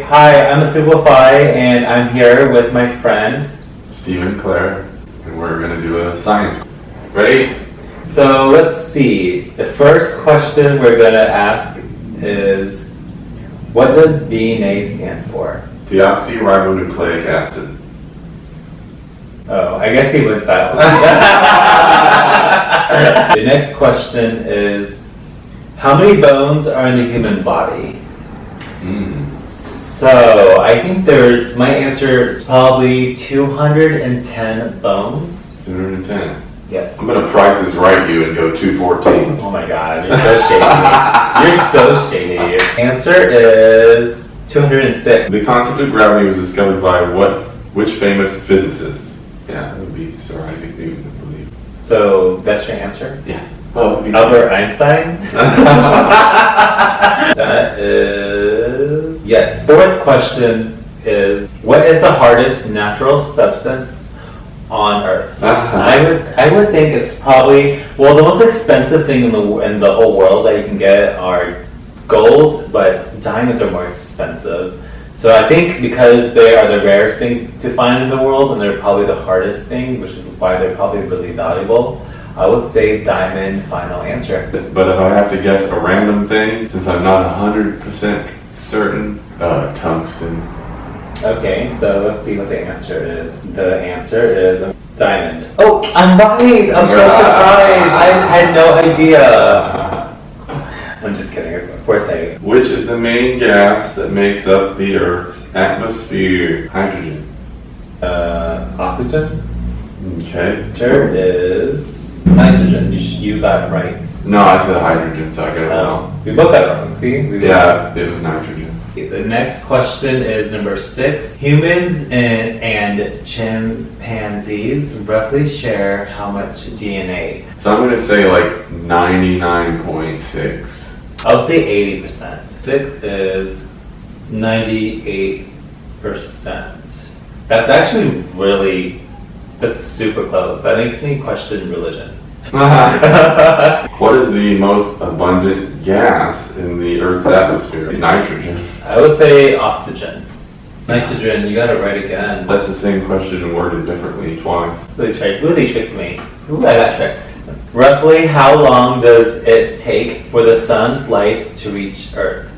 Hi, I'm Simplify, and I'm here with my friend Stephen Clare, and we're going to do a science. Ready? So let's see. The first question we're going to ask is, what does DNA stand for? Deoxyribonucleic acid. Oh, I guess he wins that one. The next question is, how many bones are in the human body? So I think my answer is probably 210 bones. 210. Yes. I'm going to Price is Right you and go 214. Oh my god, you're so shady. You're so shady. Answer is 206. The concept of gravity was discovered by which famous physicist? Yeah, that would be Sir Isaac Newton, I believe. So that's your answer? Yeah. Well, Albert Einstein? That is... Yes. Fourth question is, what is the hardest natural substance on Earth? I would think it's probably... Well, the most expensive thing in the whole world that you can get are gold, but diamonds are more expensive. So I think because they are the rarest thing to find in the world, and they're probably the hardest thing, which is why they're probably really valuable, I would say diamond, final answer. But if I have to guess a random thing, since I'm not 100% certain, tungsten. Okay, so let's see what the answer is. The answer is diamond. Oh, I'm right! I'm so surprised! I had no idea! I'm just kidding, of course I... Which is the main gas that makes up the Earth's atmosphere? Hydrogen. Oxygen? Okay. Answer is nitrogen. You got it right. No, I said hydrogen, so I got it wrong. We both got it wrong, see? Yeah, it was nitrogen. The next question is number 6. Humans and chimpanzees roughly share how much DNA? So I'm going to say like 99.6. I'll say 80%. 6 is 98%. That's actually that's super close. That makes me question religion. What is the most abundant gas in the Earth's atmosphere? Nitrogen. I would say oxygen. Nitrogen, you got it right again. That's the same question worded differently twice. Really tricked me. Ooh, I got tricked. Roughly how long does it take for the sun's light to reach Earth?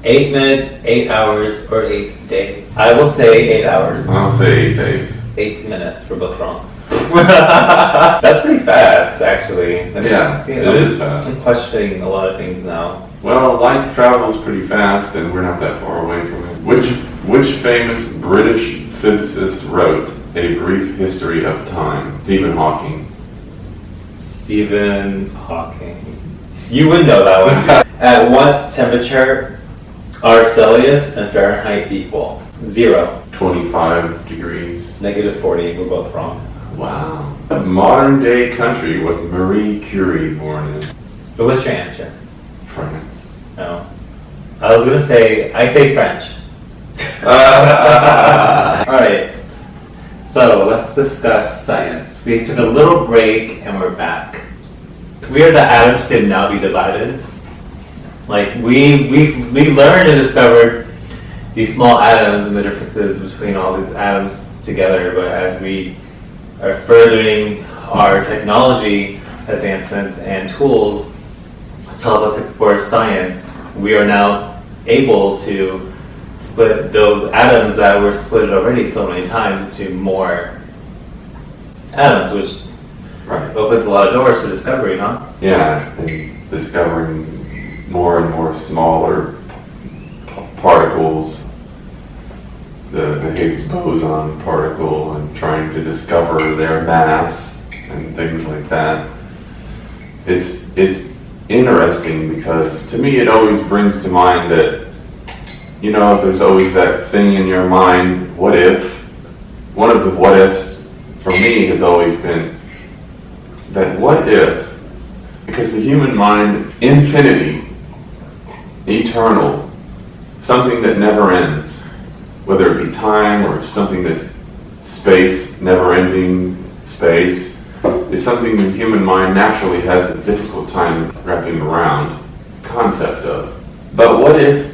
8 minutes, 8 hours, or 8 days? I will say 8 hours. I'll say 8 days. 8 minutes. We're both wrong. That's pretty fast, actually. Yeah, it is fast. I'm questioning a lot of things now. Well, light travels pretty fast, and we're not that far away from it. Which famous British physicist wrote A Brief History of Time? Stephen Hawking. Stephen Hawking. You would know that one. At what temperature are Celsius and Fahrenheit equal? 0. 25 degrees. -40. We're both wrong. Wow. What modern day country was Marie Curie born in? So what's your answer? France. No. I was gonna say, I say French. Alright. So let's discuss science. We took a little break and we're back. It's weird that atoms can now be divided. Like we learned and discovered these small atoms and the differences between all these atoms together, but as we are furthering our technology advancements and tools to help us explore science, we are now able to split those atoms that were split already so many times into more atoms, which opens a lot of doors to discovery, huh? Yeah, and discovering more and more smaller particles, the Higgs boson particle, and trying to discover their mass and things like that. It's interesting because to me it always brings to mind that, you know, there's always that thing in your mind, what if? One of the what ifs for me has always been that what if, because the human mind, infinity, eternal, something that never ends, whether it be time or something that's space, never-ending space, is something the human mind naturally has a difficult time wrapping around the concept of. But what if,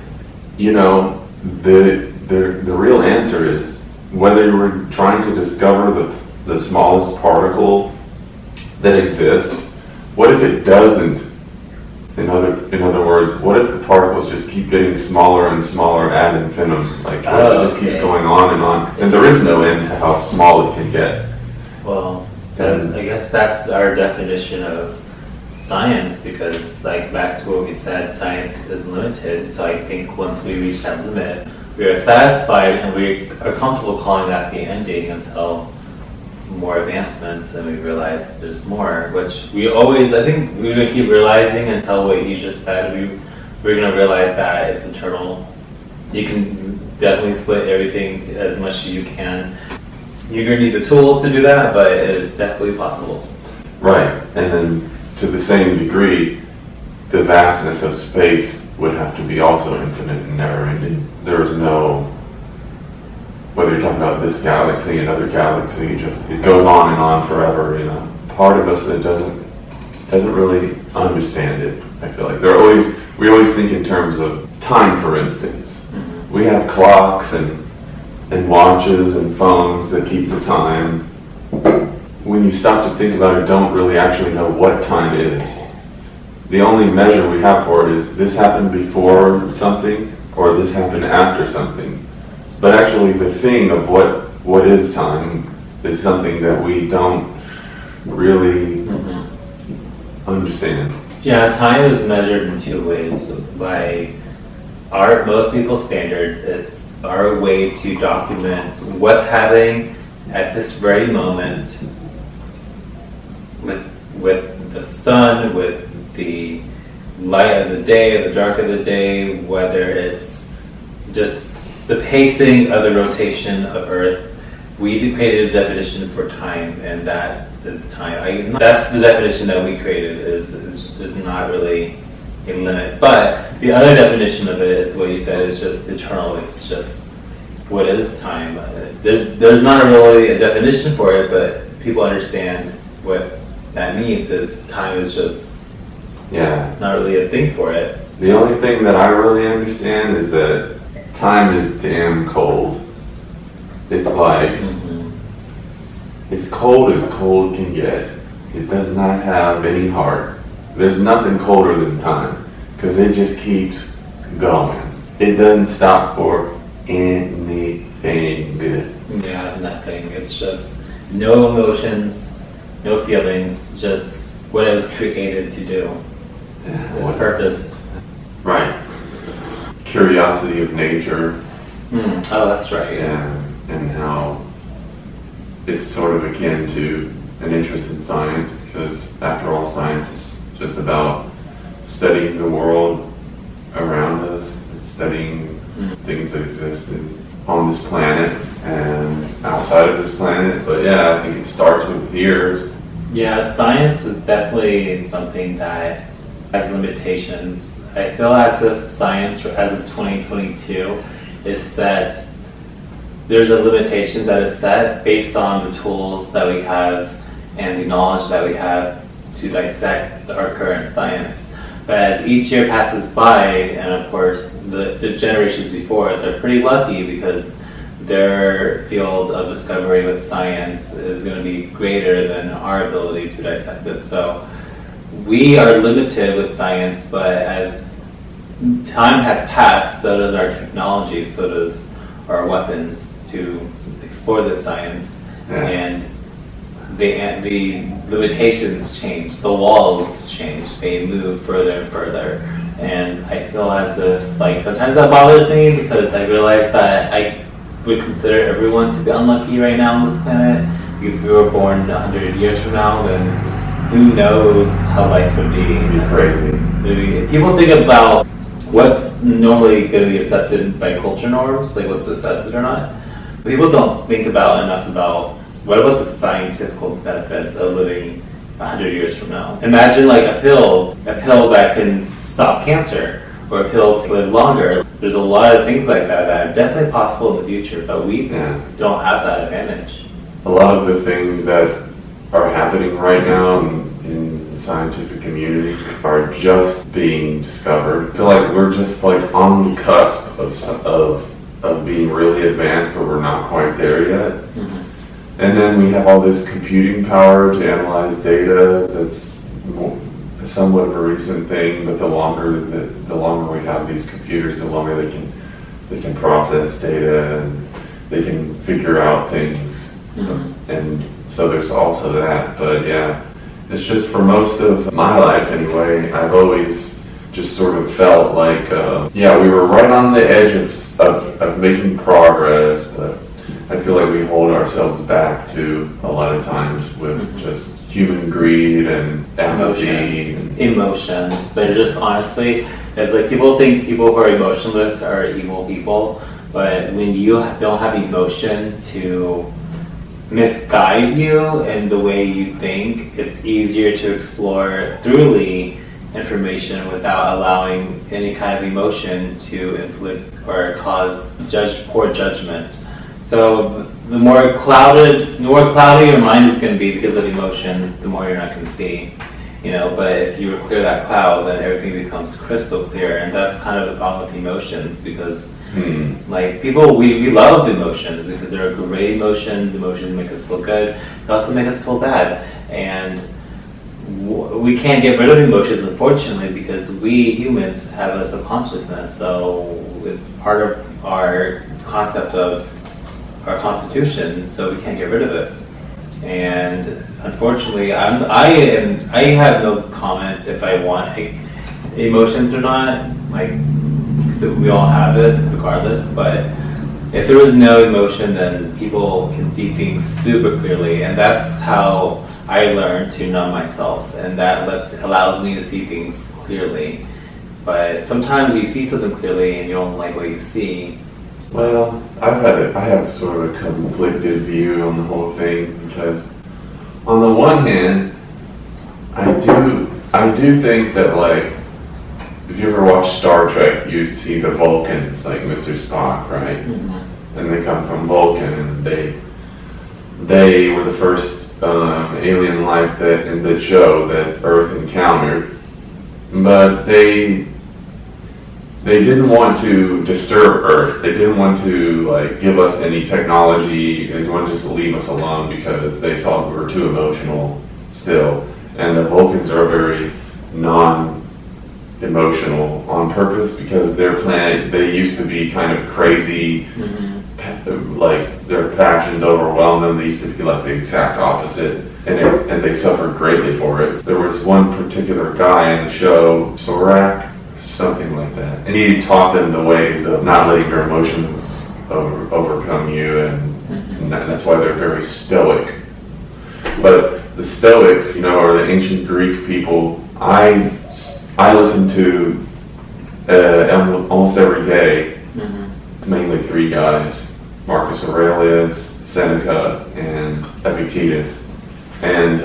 you know, the the real answer is whether you were trying to discover the smallest particle that exists, what if it doesn't? In other words, what if the particles just keep getting smaller and smaller ad infinitum? Like, what if it just keeps going on, and there is no end to how small it can get. Well, then I guess that's our definition of science, because like back to what we said, science is limited. So I think once we reach that limit, we are satisfied and we are comfortable calling that the ending until more advancements and we realize there's more, which we always, I think we're going to keep realizing until what you just said, we're going to realize that it's eternal. You can definitely split everything as much as you can. You're going to need the tools to do that, but it is definitely possible. Right, and then to the same degree, the vastness of space would have to be also infinite and never-ending. There is no, whether you're talking about this galaxy, another galaxy, it goes on forever. You know, part of us that doesn't really understand it. I feel like we always think in terms of time, for instance. Mm-hmm. We have clocks and watches and phones that keep the time. When you stop to think about it, don't really actually know what time is. The only measure we have for it is this happened before something or this happened after something. But actually the thing of what is time is something that we don't really understand. Yeah, time is measured in two ways. By most people's standards, it's our way to document what's happening at this very moment with the sun, with the light of the day, the dark of the day, whether it's just the pacing of the rotation of Earth. We created a definition for time, and that is time. That's the definition that we created. Is just not really a limit. But the other definition of it is what you said. Is just eternal. It's just what is time. There's not really a definition for it, but people understand what that means. Is time is just not really a thing for it. The only thing that I really understand is that time is damn cold. It's like, it's cold as cold can get. It does not have any heart. There's nothing colder than time, because it just keeps going. It doesn't stop for anything good. Yeah, nothing. It's just no emotions, no feelings, just what it was created to do. Its purpose. Right. Curiosity of nature. Oh, that's right. Yeah, and how it's sort of akin to an interest in science, because after all, science is just about studying the world around us. It's studying things that exist on this planet and outside of this planet. But yeah, I think it starts with ears. Yeah, science is definitely something that has limitations. I feel as if science, as of 2022, is set, there's a limitation that is set based on the tools that we have and the knowledge that we have to dissect our current science. But as each year passes by, and of course the generations before us are pretty lucky because their field of discovery with science is going to be greater than our ability to dissect it. So we are limited with science, but as time has passed, so does our technology, so does our weapons to explore the science. And the limitations change, the walls change, they move further and further. And I feel as if, like, sometimes that bothers me because I realize that I would consider everyone to be unlucky right now on this planet, because if we were born 100 years from now, then who knows how life would be. It'd be crazy. People think about what's normally going to be accepted by culture norms, like what's accepted or not. People don't think enough about what about the scientific benefits of living 100 years from now. Imagine like a pill that can stop cancer, or a pill to live longer. There's a lot of things like that are definitely possible in the future, but we don't have that advantage. A lot of the things that are happening right now in the scientific community are just being discovered. I feel like we're just like on the cusp of of being really advanced, but we're not quite there yet. Mhm. And then we have all this computing power to analyze data that's somewhat of a recent thing, but the longer we have these computers, the longer they can process data and they can figure out things. Mhm. And so there's also that, but yeah, it's just for most of my life anyway, I've always just sort of felt like, yeah, we were right on the edge of making progress, but I feel like we hold ourselves back too a lot of times with just human greed and empathy. Emotions. They're just honestly, it's like people think people who are emotionless are evil people, but when you don't have emotion to misguide you in the way you think, it's easier to explore thoroughly information without allowing any kind of emotion to inflict or cause poor judgment. So the more cloudy your mind is going to be because of emotions, the more you're not going to see. But if you clear that cloud, then everything becomes crystal clear, and that's kind of the problem with emotions, because like people, we love emotions because they're great emotions. Emotions make us feel good. They also make us feel bad, and we can't get rid of emotions, unfortunately, because we humans have a subconsciousness. So it's part of our concept of our constitution, so we can't get rid of it. And unfortunately, I have no comment if I want emotions or not, because we all have it regardless. But if there was no emotion, then people can see things super clearly, and that's how I learned to numb myself, and that allows me to see things clearly. But sometimes you see something clearly and you don't like what you see. Well, I have sort of a conflicted view on the whole thing, because on the one hand, I do think that, like, if you ever watch Star Trek, you see the Vulcans, like Mr. Spock, right? Mm-hmm. And they come from Vulcan, and they were the first alien life that in the show that Earth encountered, but they didn't want to disturb Earth. They didn't want to give us any technology. They wanted just to leave us alone because they saw we were too emotional still. And the Vulcans are very non-emotional on purpose, because their planet, they used to be kind of crazy. Like their passions overwhelmed them. They used to be like the exact opposite, and they suffered greatly for it. There was one particular guy in the show, Sorak, something like that, and he taught them the ways of not letting your emotions overcome you, and that's why they're very stoic. But the Stoics, are the ancient Greek people. I listen to almost every day. It's mainly three guys: Marcus Aurelius, Seneca, and Epictetus. And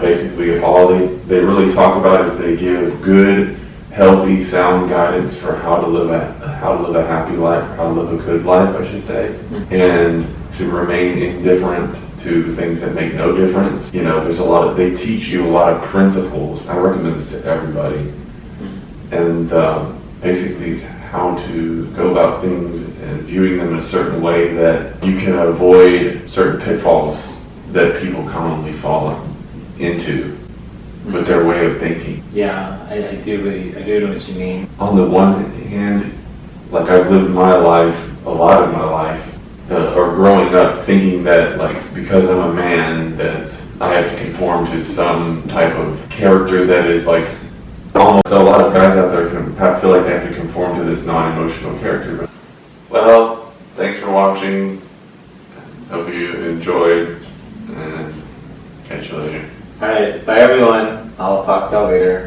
basically all they really talk about is they give good, healthy, sound guidance for how to live a happy life, or how to live a good life, I should say, and to remain indifferent to the things that make no difference. There's they teach you a lot of principles. I recommend this to everybody. And basically it's how to go about things and viewing them in a certain way that you can avoid certain pitfalls that people commonly fall into with their way of thinking. Yeah, I do know what you mean. On the one hand, like I've lived my life, a lot of my life, or growing up thinking that because I'm a man that I have to conform to some type of character that is almost a lot of guys out there feel like they have to conform to this non-emotional character. Well, thanks for watching. Hope you enjoyed, and catch you later. Alright, bye everyone. I'll talk to y'all later.